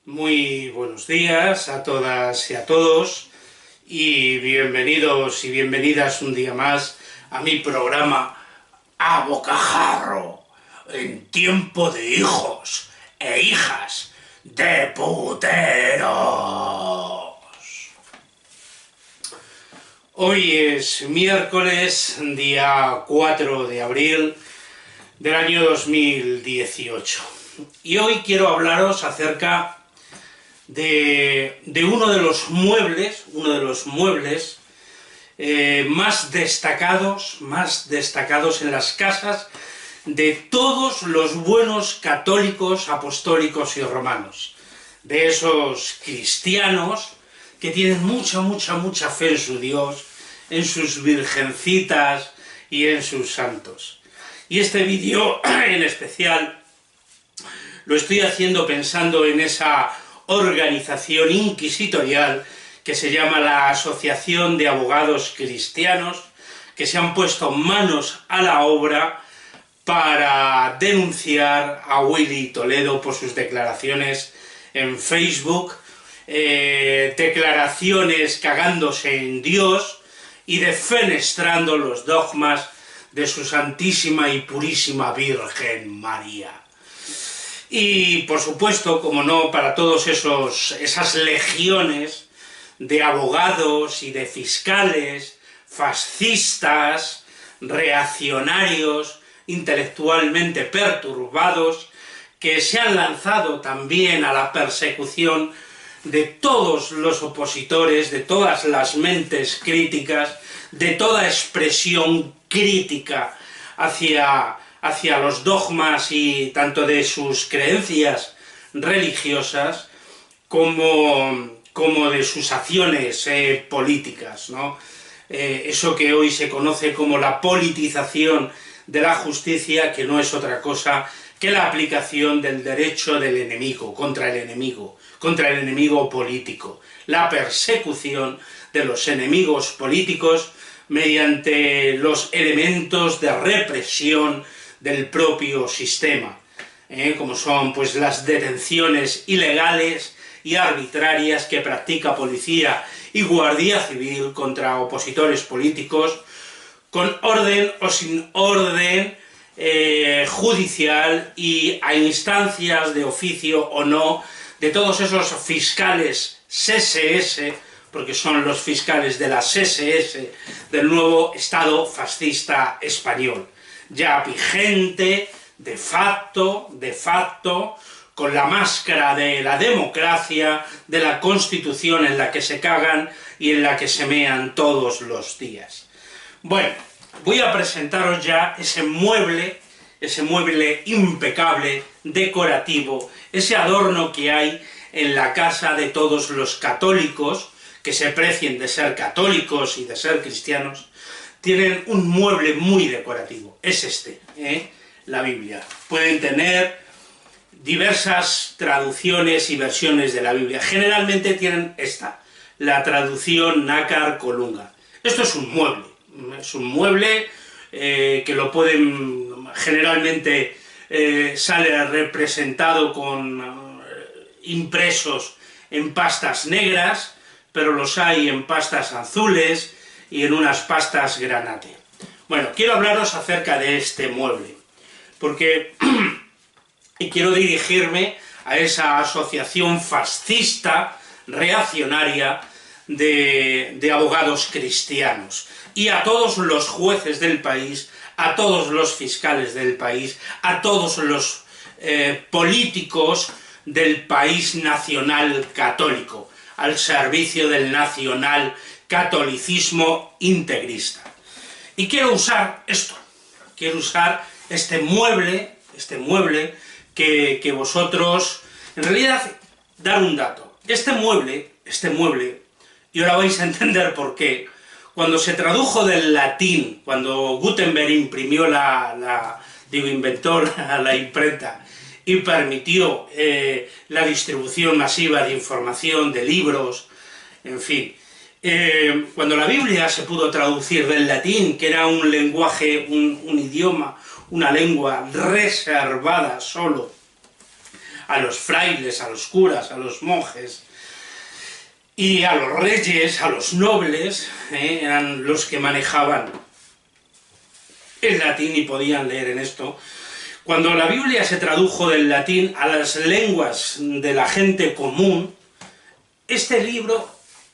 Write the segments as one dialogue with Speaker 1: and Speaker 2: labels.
Speaker 1: Muy buenos días a todas y a todos y bienvenidos y bienvenidas un día más a mi programa A Bocajarro, en tiempo de hijos e hijas de puteros. Hoy es miércoles, día 4 de abril del año 2018 y hoy quiero hablaros acerca de uno de los muebles más destacados en las casas de todos los buenos católicos, apostólicos y romanos, de esos cristianos que tienen mucha fe en su Dios, en sus virgencitas y en sus santos. Y este vídeo en especial lo estoy haciendo pensando en esa organización inquisitorial que se llama la Asociación de Abogados Cristianos, que se han puesto manos a la obra para denunciar a Willy Toledo por sus declaraciones en Facebook, declaraciones cagándose en Dios y defenestrando los dogmas de su Santísima y Purísima Virgen María. Y por supuesto, como no, para todos esas legiones de abogados y de fiscales, fascistas, reaccionarios, intelectualmente perturbados, que se han lanzado también a la persecución de todos los opositores, de todas las mentes críticas, de toda expresión crítica hacia los dogmas y tanto de sus creencias religiosas como de sus acciones políticas, ¿no? Eso que hoy se conoce como la politización de la justicia, que no es otra cosa que la aplicación del derecho del enemigo, contra el enemigo político, la persecución de los enemigos políticos mediante los elementos de represión del propio sistema, como son pues las detenciones ilegales y arbitrarias que practica policía y guardia civil contra opositores políticos, con orden o sin orden judicial y a instancias de oficio o no de todos esos fiscales CSS, porque son los fiscales de la CSS del nuevo Estado fascista español, ya vigente, de facto, con la máscara de la democracia, de la Constitución en la que se cagan y en la que se mean todos los días. Bueno, voy a presentaros ya ese mueble impecable, decorativo, ese adorno que hay en la casa de todos los católicos, que se precien de ser católicos y de ser cristianos. Tienen un mueble muy decorativo, es este, la Biblia. Pueden tener diversas traducciones y versiones de la Biblia. Generalmente tienen esta, la traducción Nácar Colunga. Esto es un mueble que lo pueden, generalmente sale representado con impresos en pastas negras, pero los hay en pastas azules y en unas pastas granate. Bueno, quiero hablaros acerca de este mueble, porque y quiero dirigirme a esa asociación fascista, reaccionaria, de abogados cristianos, y a todos los jueces del país, a todos los fiscales del país, a todos los políticos del país nacional católico, al servicio del nacional catolicismo integrista. Y quiero usar esto, quiero usar este mueble que vosotros, en realidad, dar un dato. Este mueble, y ahora vais a entender por qué, cuando se tradujo del latín, cuando Gutenberg imprimió inventó la imprenta y permitió la distribución masiva de información, de libros, en fin, cuando la Biblia se pudo traducir del latín, que era un lenguaje, un idioma, una lengua reservada solo a los frailes, a los curas, a los monjes, y a los reyes, a los nobles, eran los que manejaban el latín y podían leer en esto. Cuando la Biblia se tradujo del latín a las lenguas de la gente común, este libro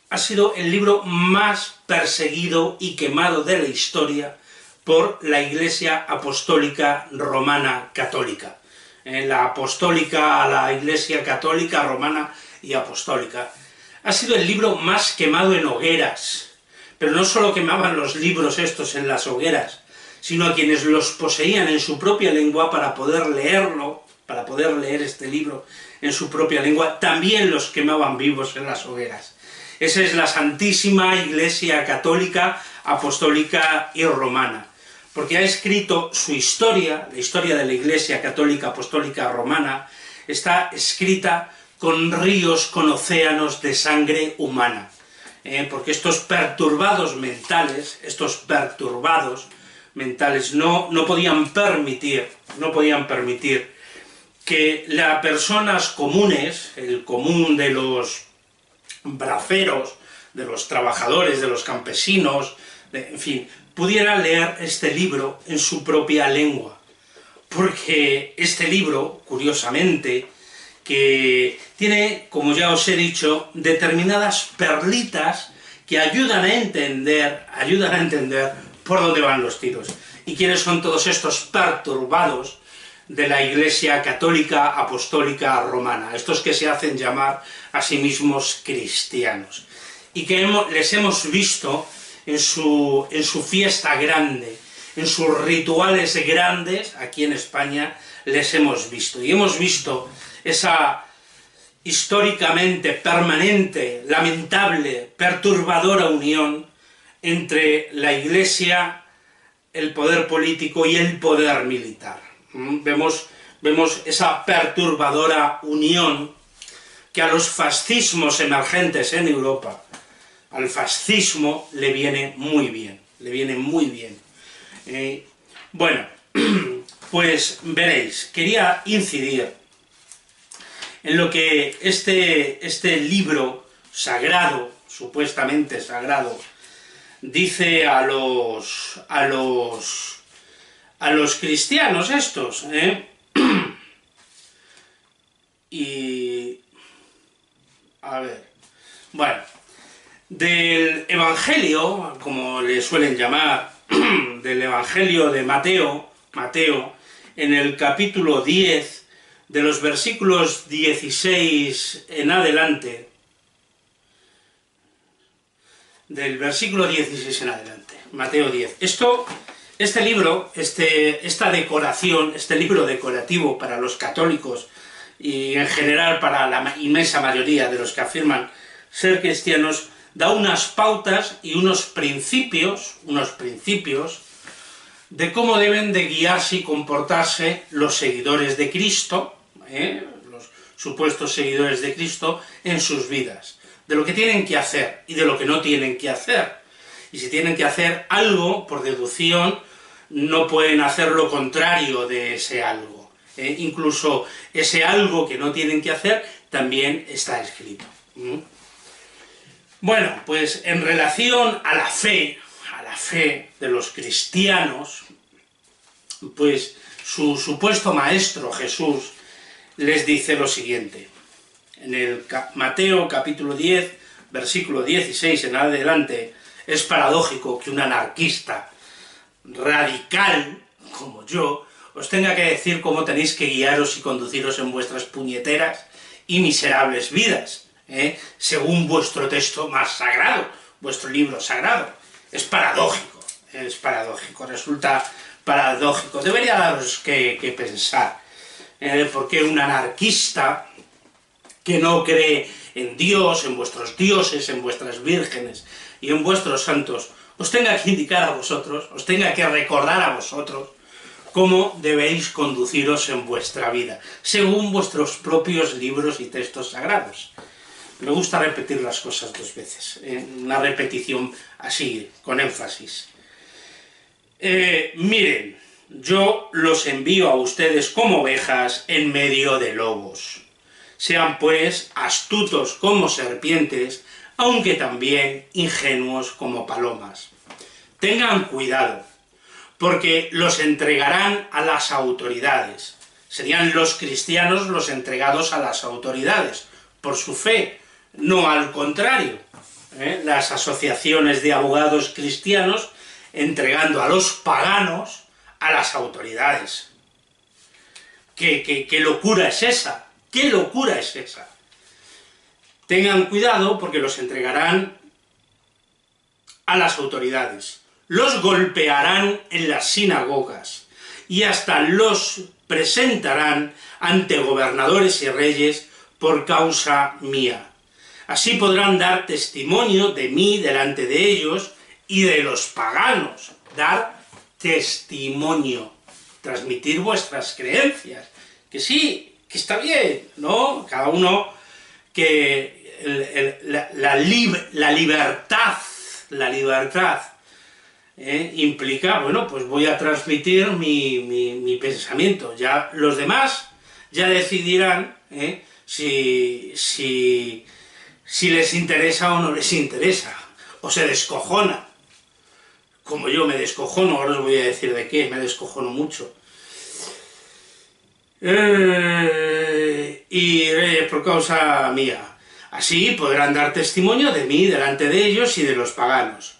Speaker 1: ha sido el libro más perseguido y quemado de la historia por la Iglesia Apostólica Romana Católica. La apostólica a la Iglesia Católica, Romana y Apostólica. Ha sido el libro más quemado en hogueras, pero no solo quemaban los libros estos en las hogueras, sino a quienes los poseían en su propia lengua para poder leerlo, para poder leer este libro en su propia lengua, también los quemaban vivos en las hogueras. Esa es la Santísima Iglesia Católica, Apostólica y Romana, porque ha escrito su historia, la historia de la Iglesia Católica, Apostólica, Romana, está escrita con ríos, con océanos de sangre humana, porque estos perturbados mentales no podían permitir que las personas comunes, el común de los braceros, de los trabajadores, de los campesinos, en fin, pudiera leer este libro en su propia lengua, porque este libro, curiosamente, que tiene, como ya os he dicho, determinadas perlitas que ayudan a entender por dónde van los tiros. ¿Y quiénes son todos estos perturbados de la Iglesia Católica Apostólica Romana? Estos que se hacen llamar a sí mismos cristianos. Y que les hemos visto en su fiesta grande, en sus rituales grandes, aquí en España, les hemos visto. Y hemos visto esa históricamente permanente, lamentable, perturbadora unión entre la Iglesia, el poder político y el poder militar. Vemos esa perturbadora unión que a los fascismos emergentes en Europa, al fascismo le viene muy bien, Bueno, pues veréis, quería incidir en lo que este libro sagrado, supuestamente sagrado, dice a los cristianos estos, Y, a ver, bueno, del Evangelio, como le suelen llamar, del Evangelio de Mateo, en el capítulo 10, de los versículos 16 en adelante, del versículo 16 en adelante, Mateo 10. Este libro, esta decoración, este libro decorativo para los católicos y en general para la inmensa mayoría de los que afirman ser cristianos, da unas pautas y unos principios de cómo deben de guiarse y comportarse los seguidores de Cristo, los supuestos seguidores de Cristo, en sus vidas, de lo que tienen que hacer y de lo que no tienen que hacer. Y si tienen que hacer algo, por deducción, no pueden hacer lo contrario de ese algo. Incluso ese algo que no tienen que hacer también está escrito. Bueno, pues en relación a la fe de los cristianos, pues su supuesto maestro Jesús les dice lo siguiente. En el Mateo capítulo 10, versículo 16 en adelante, es paradójico que un anarquista radical como yo os tenga que decir cómo tenéis que guiaros y conduciros en vuestras puñeteras y miserables vidas, según vuestro texto más sagrado, vuestro libro sagrado. Es paradójico, resulta paradójico. Debería daros que pensar, porque un anarquista que no cree en Dios, en vuestros dioses, en vuestras vírgenes y en vuestros santos, os tenga que indicar a vosotros, os tenga que recordar a vosotros cómo debéis conduciros en vuestra vida, según vuestros propios libros y textos sagrados. Me gusta repetir las cosas dos veces, una repetición así, con énfasis. Miren, yo los envío a ustedes como ovejas en medio de lobos. Sean pues astutos como serpientes, aunque también ingenuos como palomas. Tengan cuidado, porque los entregarán a las autoridades. Serían los cristianos los entregados a las autoridades, por su fe, no al contrario. Las asociaciones de abogados cristianos entregando a los paganos a las autoridades. ¿Qué locura es esa? ¿Qué locura es esa? Tengan cuidado porque los entregarán a las autoridades. Los golpearán en las sinagogas y hasta los presentarán ante gobernadores y reyes por causa mía. Así podrán dar testimonio de mí delante de ellos y de los paganos. Dar testimonio, transmitir vuestras creencias. Que sí, que está bien, ¿no? Cada uno que la libertad implica, bueno, pues voy a transmitir mi pensamiento. Ya los demás ya decidirán si les interesa o no les interesa, o se descojona. Como yo me descojono, ahora os voy a decir de qué, me descojono mucho. Por causa mía. Así podrán dar testimonio de mí delante de ellos y de los paganos.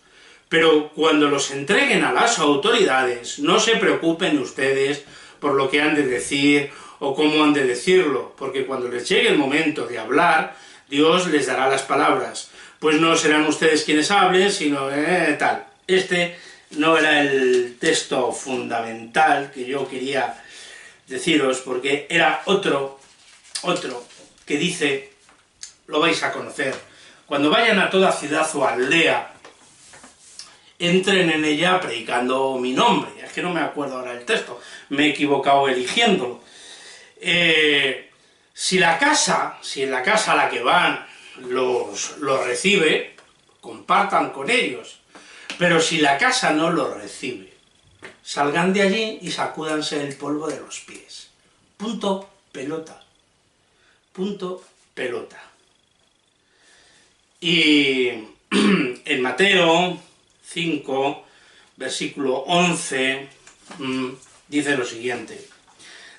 Speaker 1: Pero cuando los entreguen a las autoridades, no se preocupen ustedes por lo que han de decir o cómo han de decirlo, porque cuando les llegue el momento de hablar, Dios les dará las palabras, pues no serán ustedes quienes hablen, sino tal. Este no era el texto fundamental que yo quería deciros, porque era otro que dice, lo vais a conocer, cuando vayan a toda ciudad o aldea, entren en ella predicando mi nombre. Es que no me acuerdo ahora el texto, me he equivocado eligiéndolo. Si en la casa a la que van los recibe, compartan con ellos, pero si la casa no los recibe, salgan de allí y sacúdanse el polvo de los pies. Punto pelota. Punto pelota. Y en Mateo 5, versículo 11, dice lo siguiente: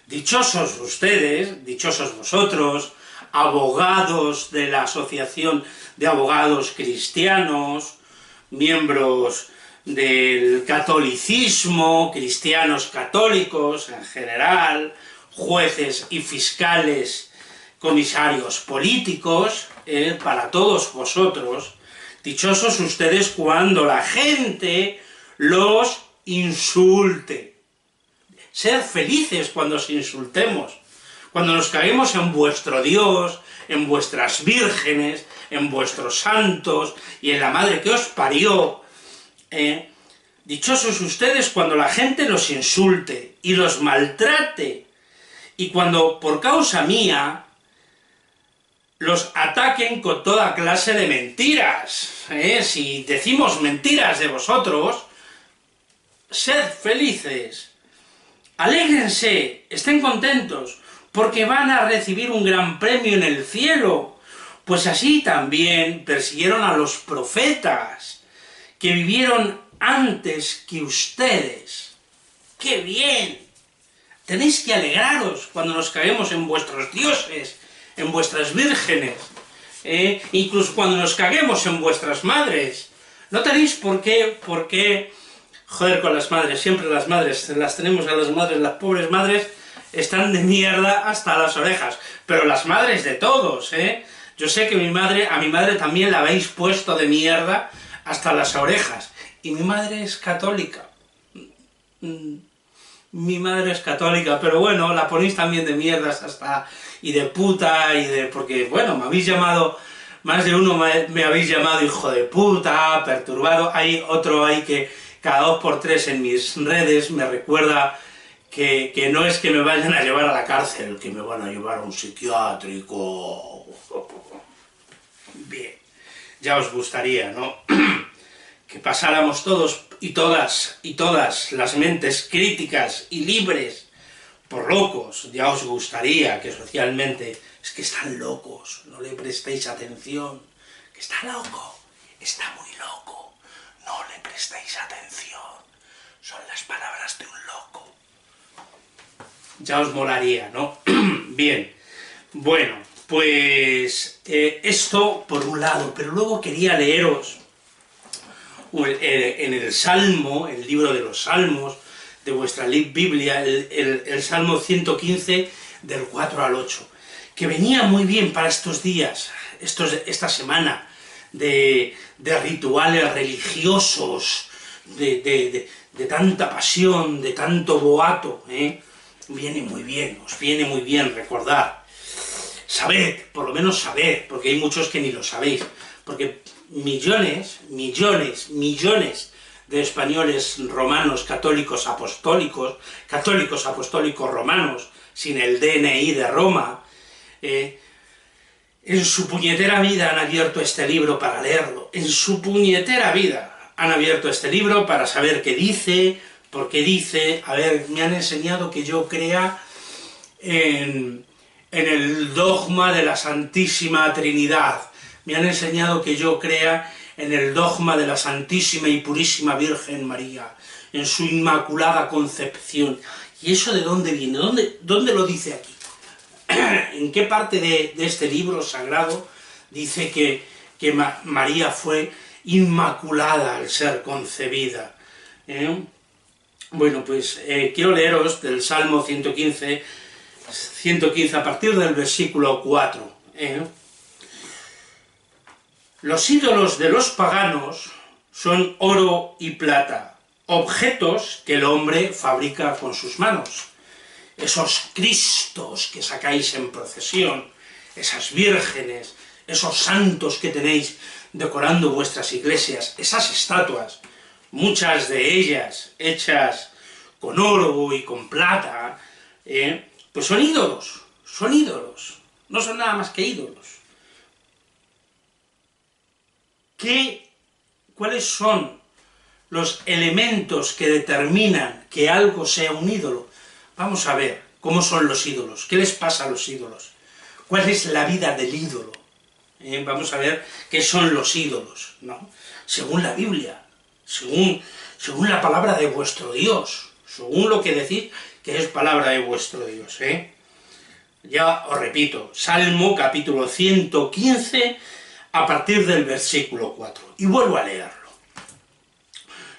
Speaker 1: dichosos ustedes, dichosos vosotros, abogados de la Asociación de Abogados Cristianos, miembros del catolicismo, cristianos católicos en general, jueces y fiscales, comisarios políticos, para todos vosotros, dichosos ustedes cuando la gente los insulte. Sed felices cuando os insultemos, cuando nos caemos en vuestro Dios, en vuestras vírgenes, en vuestros santos y en la madre que os parió. Dichosos ustedes cuando la gente los insulte y los maltrate, y cuando por causa mía los ataquen con toda clase de mentiras. Si decimos mentiras de vosotros, sed felices, alégrense, estén contentos, porque van a recibir un gran premio en el cielo, pues así también persiguieron a los profetas que vivieron antes que ustedes. ¡Qué bien! Tenéis que alegraros cuando nos caemos en vuestros dioses, en vuestras vírgenes, incluso cuando nos caguemos en vuestras madres. No tenéis por qué joder con las madres, siempre las madres, las tenemos a las madres, las pobres madres están de mierda hasta las orejas, pero las madres de todos, Yo sé que a mi madre también la habéis puesto de mierda hasta las orejas, y mi madre es católica. Mi madre es católica, pero bueno, la ponéis también de mierdas hasta, y de puta, porque bueno, me habéis llamado, más de uno me habéis llamado hijo de puta, perturbado. Hay otro ahí que cada 2 por 3 en mis redes me recuerda que no es que me vayan a llevar a la cárcel, que me van a llevar a un psiquiátrico. Bien, ya os gustaría, ¿no? Que pasáramos todos y todas las mentes críticas y libres por locos, ya os gustaría que socialmente, es que están locos, no le prestéis atención, que está loco, está muy loco, no le prestéis atención, son las palabras de un loco. Ya os molaría, ¿no? Bien, bueno, pues esto por un lado, pero luego quería leeros en el Salmo, el libro de los Salmos, de vuestra Biblia, el Salmo 115, del 4 al 8, que venía muy bien para estos días, esta semana, de rituales religiosos, de tanta pasión, de tanto boato, viene muy bien, os viene muy bien recordar. Sabed, por lo menos sabed, porque hay muchos que ni lo sabéis, porque millones de españoles romanos, católicos apostólicos romanos, sin el DNI de Roma, en su puñetera vida han abierto este libro para leerlo, en su puñetera vida han abierto este libro para saber qué dice, por qué dice. A ver, me han enseñado que yo crea en el dogma de la Santísima Trinidad, me han enseñado que yo crea en el dogma de la Santísima y Purísima Virgen María, en su Inmaculada Concepción. ¿Y eso de dónde viene? ¿Dónde lo dice aquí? ¿En qué parte de este libro sagrado dice que María fue inmaculada al ser concebida? Bueno, pues quiero leeros del Salmo 115 a partir del versículo 4. Los ídolos de los paganos son oro y plata, objetos que el hombre fabrica con sus manos. Esos cristos que sacáis en procesión, esas vírgenes, esos santos que tenéis decorando vuestras iglesias, esas estatuas, muchas de ellas hechas con oro y con plata, pues son ídolos, no son nada más que ídolos. ¿Cuáles son los elementos que determinan que algo sea un ídolo? Vamos a ver cómo son los ídolos, qué les pasa a los ídolos, cuál es la vida del ídolo. Vamos a ver qué son los ídolos, ¿no? Según la Biblia, según la palabra de vuestro Dios, según lo que decís que es palabra de vuestro Dios. Ya os repito, Salmo capítulo 115, a partir del versículo 4, y vuelvo a leerlo.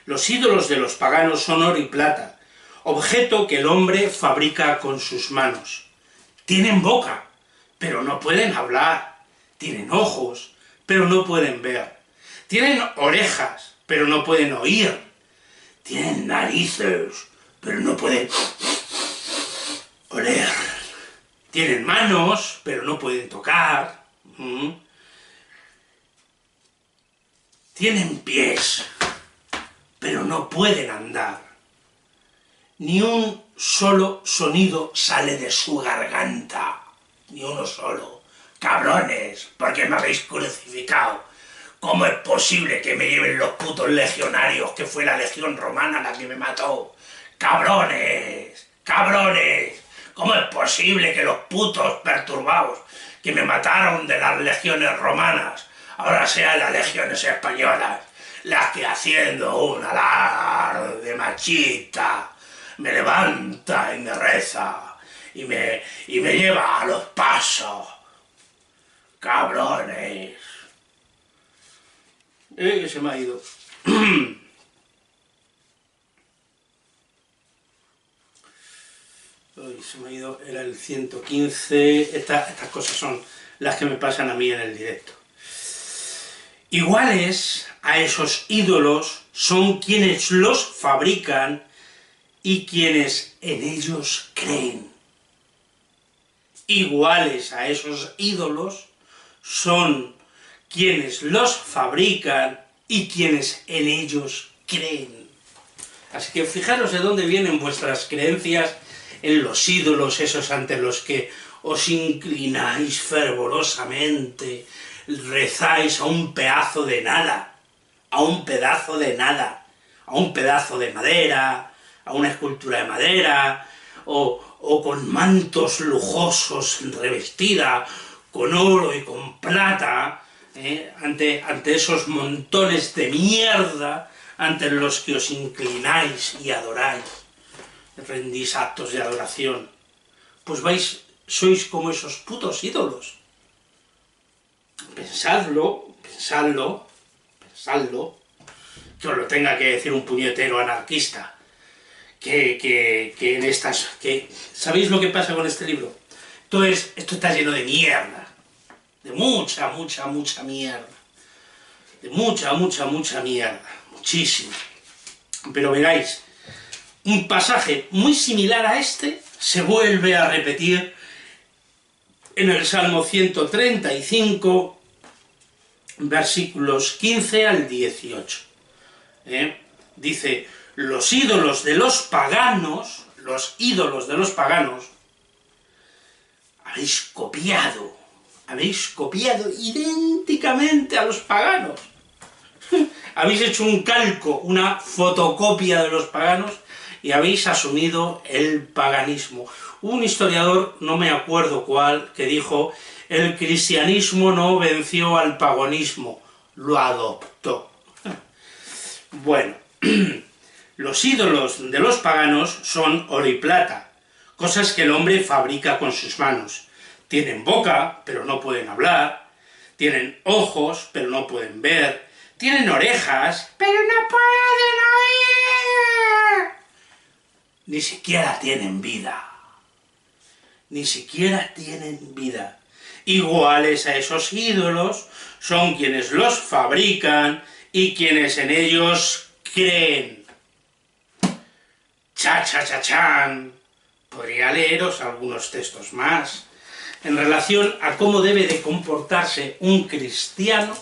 Speaker 1: Los ídolos de los paganos son oro y plata, objeto que el hombre fabrica con sus manos. Tienen boca, pero no pueden hablar. Tienen ojos, pero no pueden ver. Tienen orejas, pero no pueden oír. Tienen narices, pero no pueden oler. Tienen manos, pero no pueden tocar. Tienen pies, pero no pueden andar. Ni un solo sonido sale de su garganta, ni uno solo. Cabrones, ¿por qué me habéis crucificado? ¿Cómo es posible que me lleven los putos legionarios, que fue la legión romana la que me mató? ¡Cabrones! ¡Cabrones! ¿Cómo es posible que los putos perturbados que me mataron de las legiones romanas ahora sean las legiones españolas las que, haciendo un alarde machista, me levanta y me reza y me lleva a los pasos? ¡Cabrones! Se me ha ido. Se me ha ido, era el 115, estas cosas son las que me pasan a mí en el directo. Iguales a esos ídolos son quienes los fabrican y quienes en ellos creen. Iguales a esos ídolos son quienes los fabrican y quienes en ellos creen. Así que fijaros de dónde vienen vuestras creencias en los ídolos esos ante los que os inclináis fervorosamente, rezáis a un pedazo de nada, a un pedazo de madera, a una escultura de madera, o con mantos lujosos revestida, con oro y con plata, ante esos montones de mierda ante los que os inclináis y adoráis, rendís actos de adoración, pues sois como esos putos ídolos. Pensadlo, pensadlo, pensadlo, que os lo tenga que decir un puñetero anarquista, ¿sabéis lo que pasa con este libro? Esto está lleno de mierda, de mucha mierda, de mucha mierda, muchísimo. Pero veráis, un pasaje muy similar a este se vuelve a repetir en el Salmo 135, versículos 15 al 18. Dice: los ídolos de los paganos, habéis copiado idénticamente a los paganos. Habéis hecho un calco, una fotocopia de los paganos y habéis asumido el paganismo. Un historiador, no me acuerdo cuál, que dijo: el cristianismo no venció al paganismo, lo adoptó. Bueno, los ídolos de los paganos son oro y plata, cosas que el hombre fabrica con sus manos. Tienen boca, pero no pueden hablar, tienen ojos, pero no pueden ver, tienen orejas, pero no pueden oír. Ni siquiera tienen vida. Ni siquiera tienen vida. Iguales a esos ídolos son quienes los fabrican y quienes en ellos creen. Cha-cha-cha-chan. Podría leeros algunos textos más en relación a cómo debe de comportarse un cristiano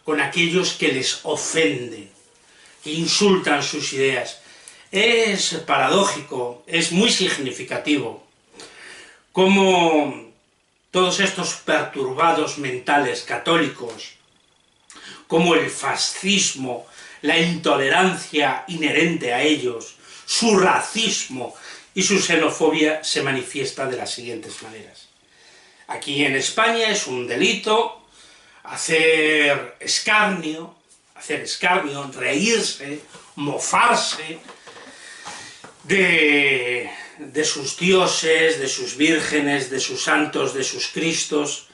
Speaker 1: con aquellos que les ofenden, que insultan sus ideas. Es paradójico, es muy significativo, como todos estos perturbados mentales católicos, como el fascismo, la intolerancia inherente a ellos, su racismo y su xenofobia se manifiesta de las siguientes maneras. Aquí en España es un delito hacer escarnio, reírse, mofarse de sus dioses, de sus vírgenes, de sus santos, de sus cristos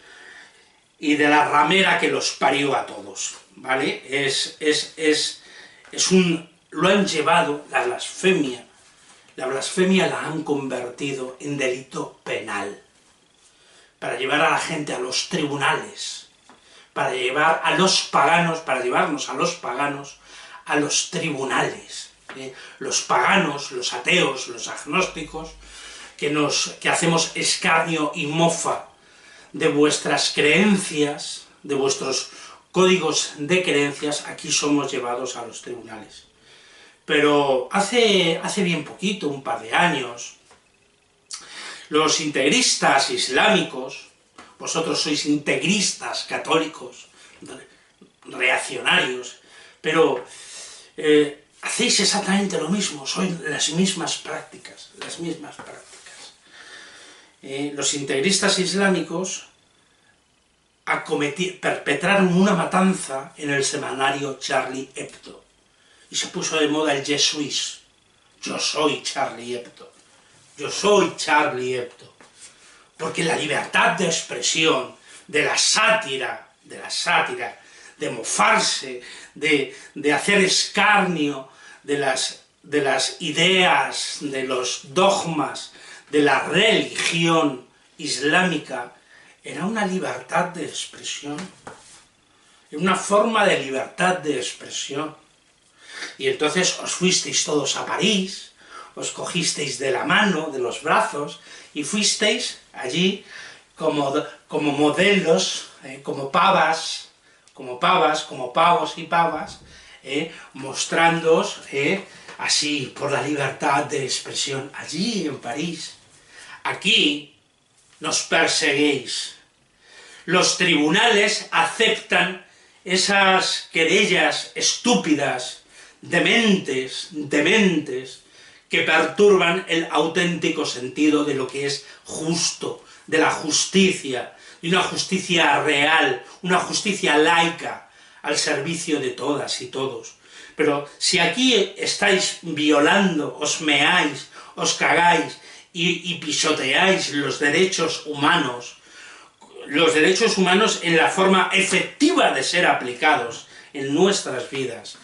Speaker 1: y de la ramera que los parió a todos, ¿vale? Lo han llevado, la blasfemia la han convertido en delito penal, para llevar a la gente a los tribunales, para llevarnos a los paganos a los tribunales. Los paganos, los ateos, los agnósticos, que hacemos escarnio y mofa de vuestras creencias, de vuestros códigos de creencias, aquí somos llevados a los tribunales. Pero hace bien poquito, un par de años, los integristas islámicos, vosotros sois integristas católicos, reaccionarios, pero hacéis exactamente lo mismo, sois las mismas prácticas. Los integristas islámicos perpetraron una matanza en el semanario Charlie Hebdo, y se puso de moda el Je suis. Yo soy Charlie Hebdo. Yo soy Charlie Hebdo. Porque la libertad de expresión, de la sátira, de mofarse, de hacer escarnio de las ideas, de los dogmas, de la religión islámica, era una libertad de expresión, era una forma de libertad de expresión. Y entonces os fuisteis todos a París, os cogisteis de la mano, de los brazos, y fuisteis allí como modelos, como pavos y pavas, mostrándoos así por la libertad de expresión, allí en París. Aquí nos perseguéis. Los tribunales aceptan esas querellas estúpidas dementes, que perturban el auténtico sentido de lo que es justo, de la justicia, de una justicia real, una justicia laica, al servicio de todas y todos. Pero si aquí estáis violando, os meáis, os cagáis y pisoteáis los derechos humanos en la forma efectiva de ser aplicados en nuestras vidas,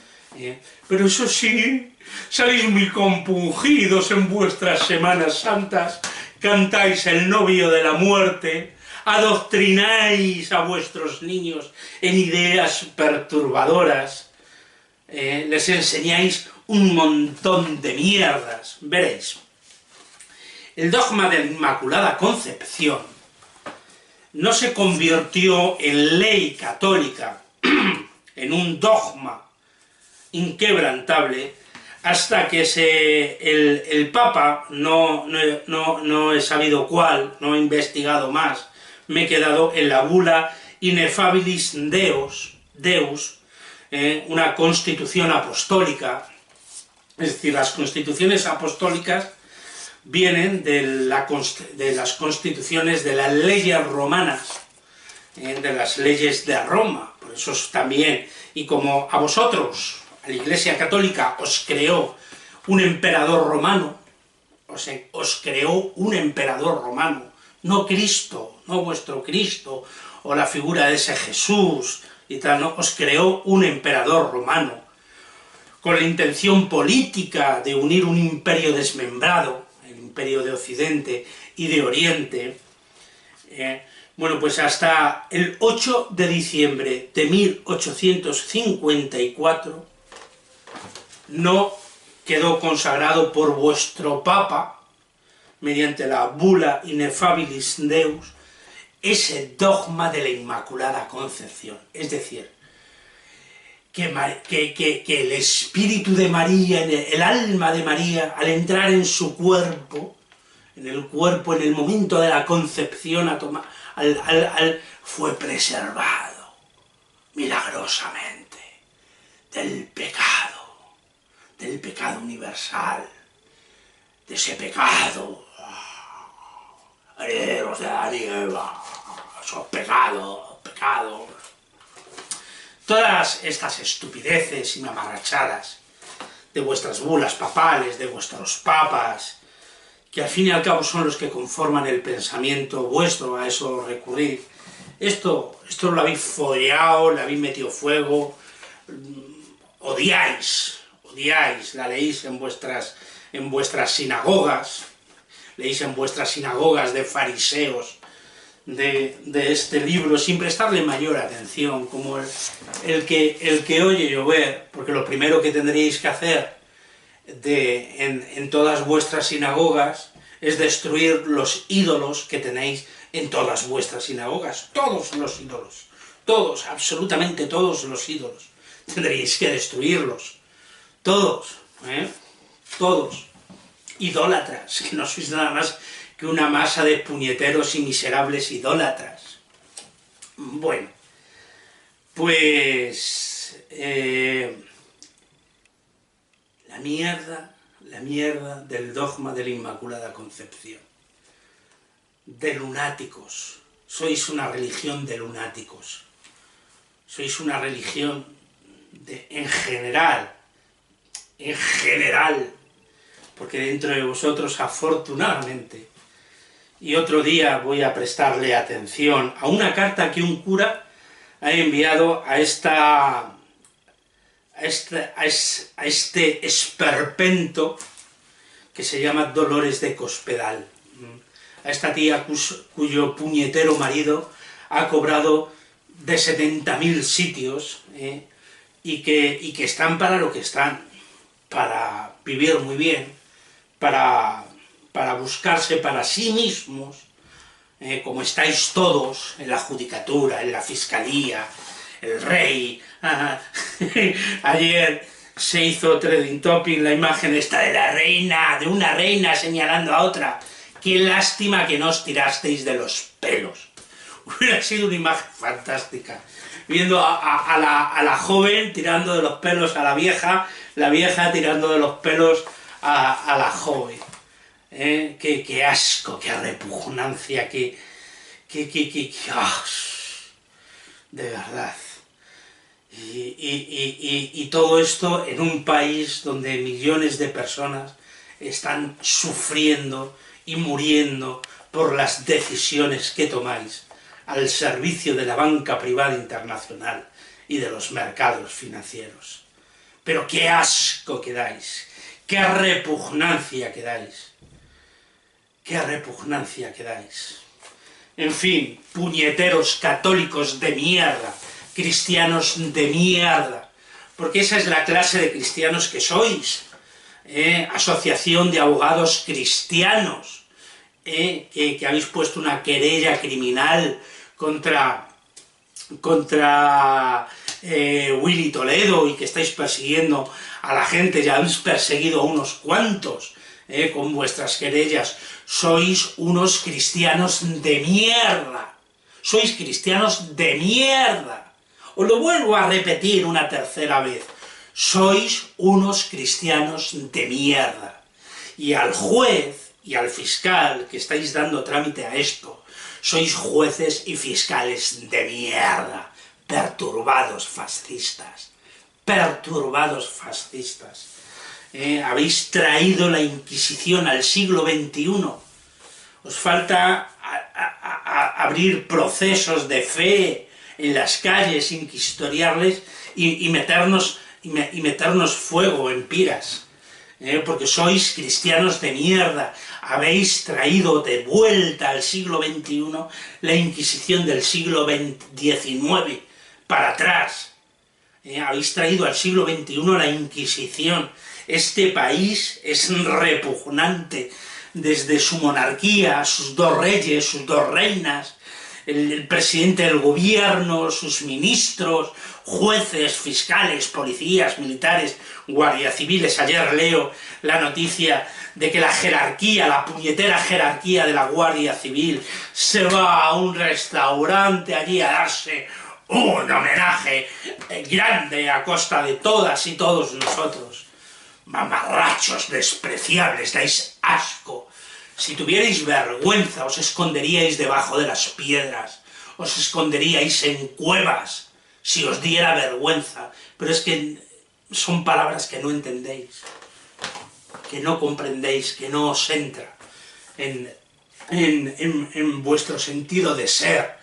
Speaker 1: pero eso sí, salís muy compungidos en vuestras Semanas Santas, cantáis el novio de la muerte, adoctrináis a vuestros niños en ideas perturbadoras, les enseñáis un montón de mierdas. Veréis, el dogma de la Inmaculada Concepción no se convirtió en ley católica, en un dogma inquebrantable, hasta que el Papa, no he sabido cuál, no he investigado más, me he quedado en la bula Ineffabilis Deus, una constitución apostólica. Es decir, las constituciones apostólicas vienen de las constituciones de las leyes romanas, de las leyes de Roma. Por eso también, y como a vosotros, a la Iglesia Católica, os creó un emperador romano, os creó un emperador romano, no Cristo, no vuestro Cristo, o la figura de ese Jesús y tal, no, os creó un emperador romano, con la intención política de unir un imperio desmembrado, el imperio de Occidente y de Oriente. Bueno, pues hasta el 8 de diciembre de 1854 no quedó consagrado por vuestro Papa, mediante la bula Ineffabilis Deus, ese dogma de la Inmaculada Concepción. Es decir, que el espíritu de María, el alma de María, al entrar en su cuerpo, en el momento de la concepción, fue preservado milagrosamente del pecado universal, de ese pecado, herederos de Adán y Eva, esos pecados. Todas estas estupideces y mamarrachadas de vuestras bulas papales, de vuestros papas, que al fin y al cabo son los que conforman el pensamiento vuestro, a eso recurrir. Esto lo habéis follado, le habéis metido fuego, odiáis, la leéis en vuestras sinagogas, leéis en vuestras sinagogas de fariseos de este libro, sin prestarle mayor atención, como el que oye llover, porque lo primero que tendríais que hacer en todas vuestras sinagogas es destruir los ídolos que tenéis en todas vuestras sinagogas, todos los ídolos, todos, absolutamente todos los ídolos, tendríais que destruirlos, todos, todos, idólatras, que no sois nada más que una masa de puñeteros y miserables idólatras. Bueno, pues la mierda del dogma de la Inmaculada Concepción, de lunáticos. Sois una religión de lunáticos, sois una religión en general, porque dentro de vosotros, afortunadamente, y otro día voy a prestarle atención a una carta que un cura ha enviado a este esperpento que se llama Dolores de Cospedal, a esta tía cuyo puñetero marido ha cobrado de 70.000 sitios, y que están para lo que están, para vivir muy bien, para buscarse para sí mismos, como estáis todos en la judicatura, en la fiscalía, el rey. Ayer se hizo trending topic la imagen esta de la reina, de una reina señalando a otra. Qué lástima que no os tirasteis de los pelos. hubiera sido una imagen fantástica. Viendo a la joven tirando de los pelos a la vieja tirando de los pelos a la joven. Qué asco, qué repugnancia, de verdad. Y todo esto en un país donde millones de personas están sufriendo y muriendo por las decisiones que tomáis al servicio de la banca privada internacional y de los mercados financieros. Pero qué asco que dais, qué repugnancia que dais, qué repugnancia que dais. En fin, puñeteros católicos de mierda, cristianos de mierda, porque esa es la clase de cristianos que sois, asociación de abogados cristianos, que habéis puesto una querella criminal contra Willy Toledo y que estáis persiguiendo a la gente, ya habéis perseguido a unos cuantos con vuestras querellas. Sois unos cristianos de mierda, sois cristianos de mierda. Os lo vuelvo a repetir una tercera vez, sois unos cristianos de mierda. Y al juez y al fiscal que estáis dando trámite a esto, sois jueces y fiscales de mierda, perturbados fascistas, perturbados fascistas. Habéis traído la Inquisición al siglo XXI, os falta abrir procesos de fe en las calles inquisitoriales y meternos fuego en piras, porque sois cristianos de mierda. Habéis traído de vuelta al siglo XXI la Inquisición del siglo XIX para atrás. Habéis traído al siglo XXI la Inquisición. Este país es repugnante, desde su monarquía, sus dos reyes, sus dos reinas, el presidente del gobierno, sus ministros, jueces, fiscales, policías, militares, guardias civiles. Ayer leo la noticia de que la jerarquía, la puñetera jerarquía de la Guardia Civil se va a un restaurante allí a darse un homenaje grande a costa de todas y todos nosotros. Mamarrachos despreciables, dais asco. Si tuvierais vergüenza, os esconderíais debajo de las piedras, os esconderíais en cuevas, si os diera vergüenza. Pero es que son palabras que no entendéis, que no comprendéis, que no os entra en vuestro sentido de ser.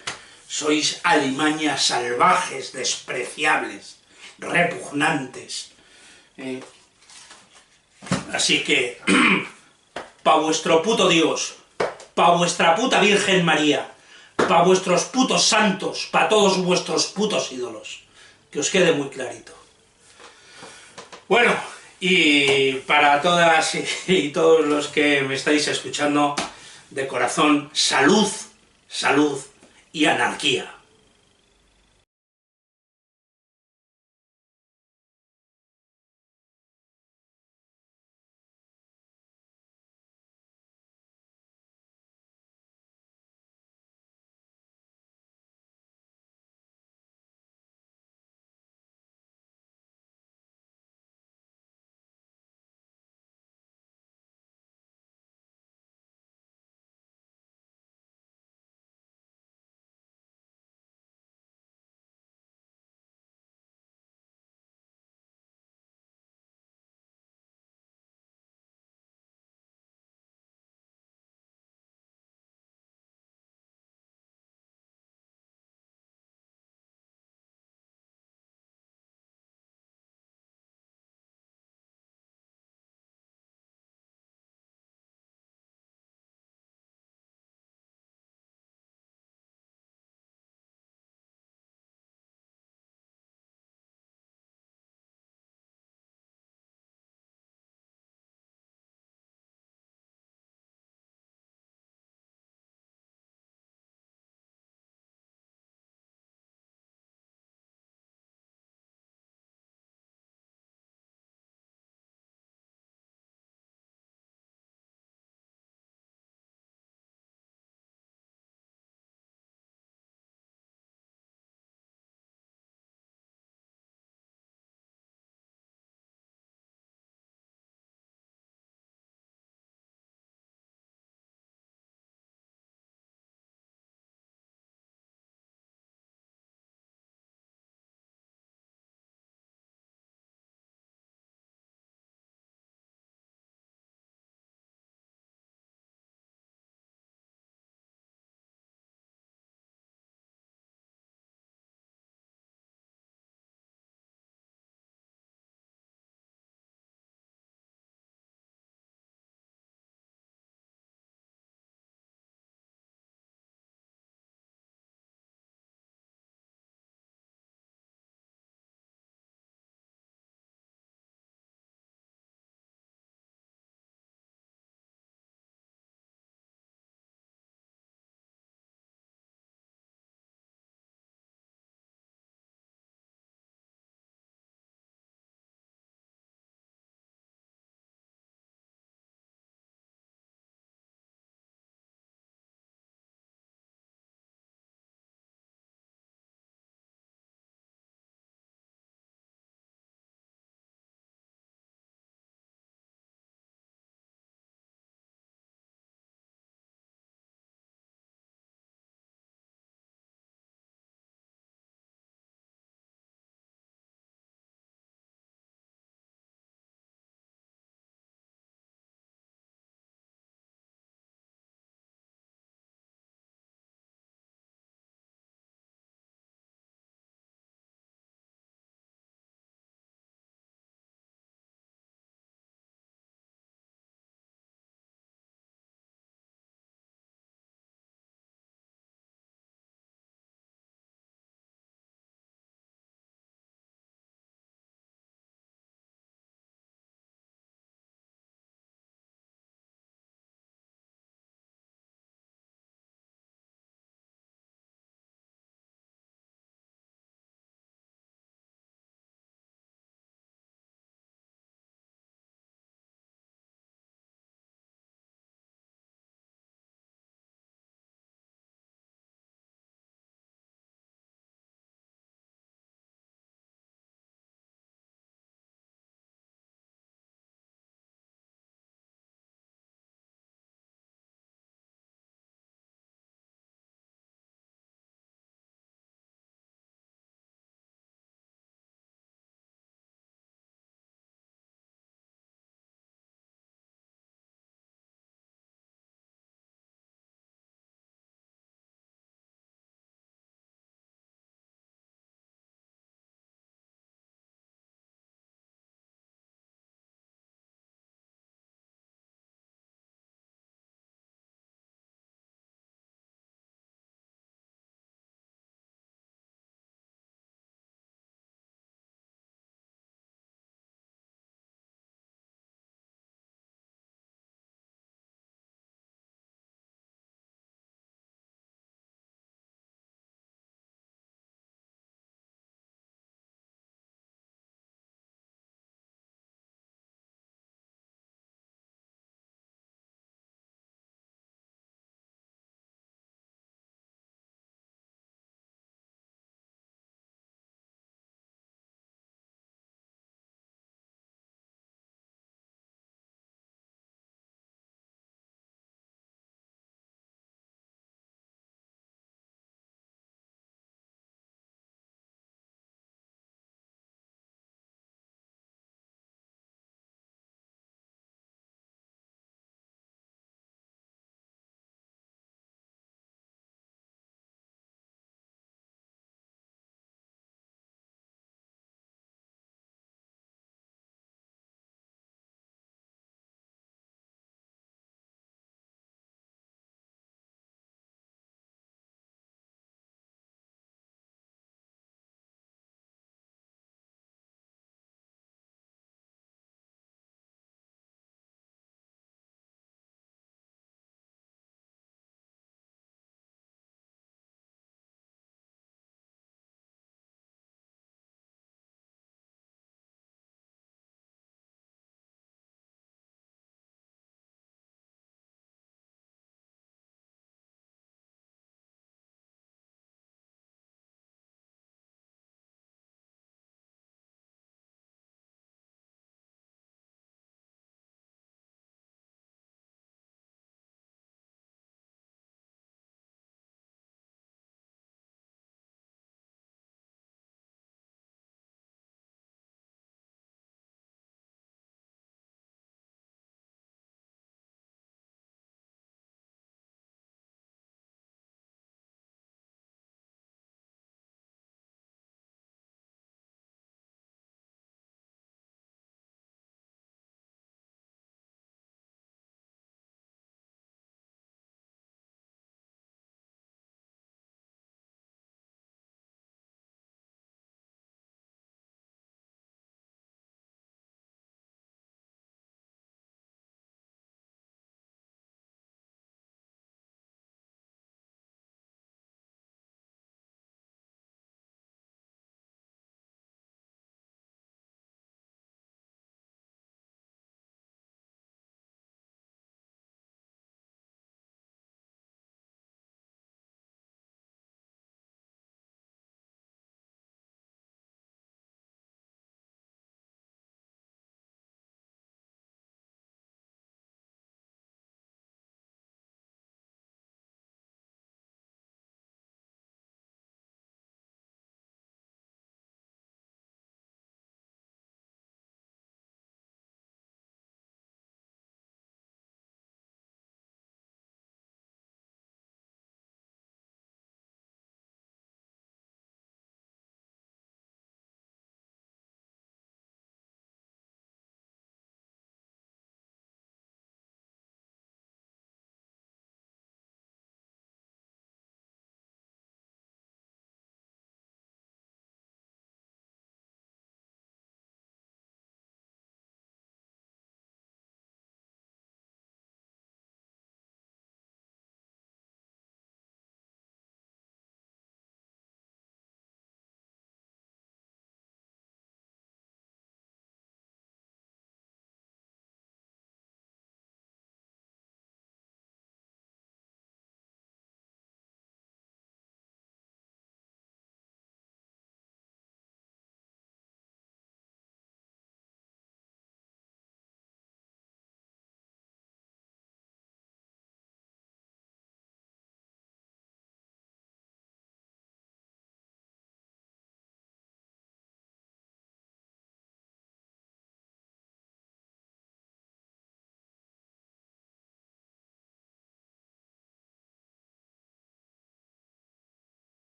Speaker 1: Sois alimañas salvajes, despreciables, repugnantes. Así que, pa' vuestro puto Dios, pa' vuestra puta Virgen María, pa' vuestros putos santos, pa' todos vuestros putos ídolos, que os quede muy clarito. Bueno, y para todas y todos los que me estáis escuchando, de corazón, salud, salud y anarquía.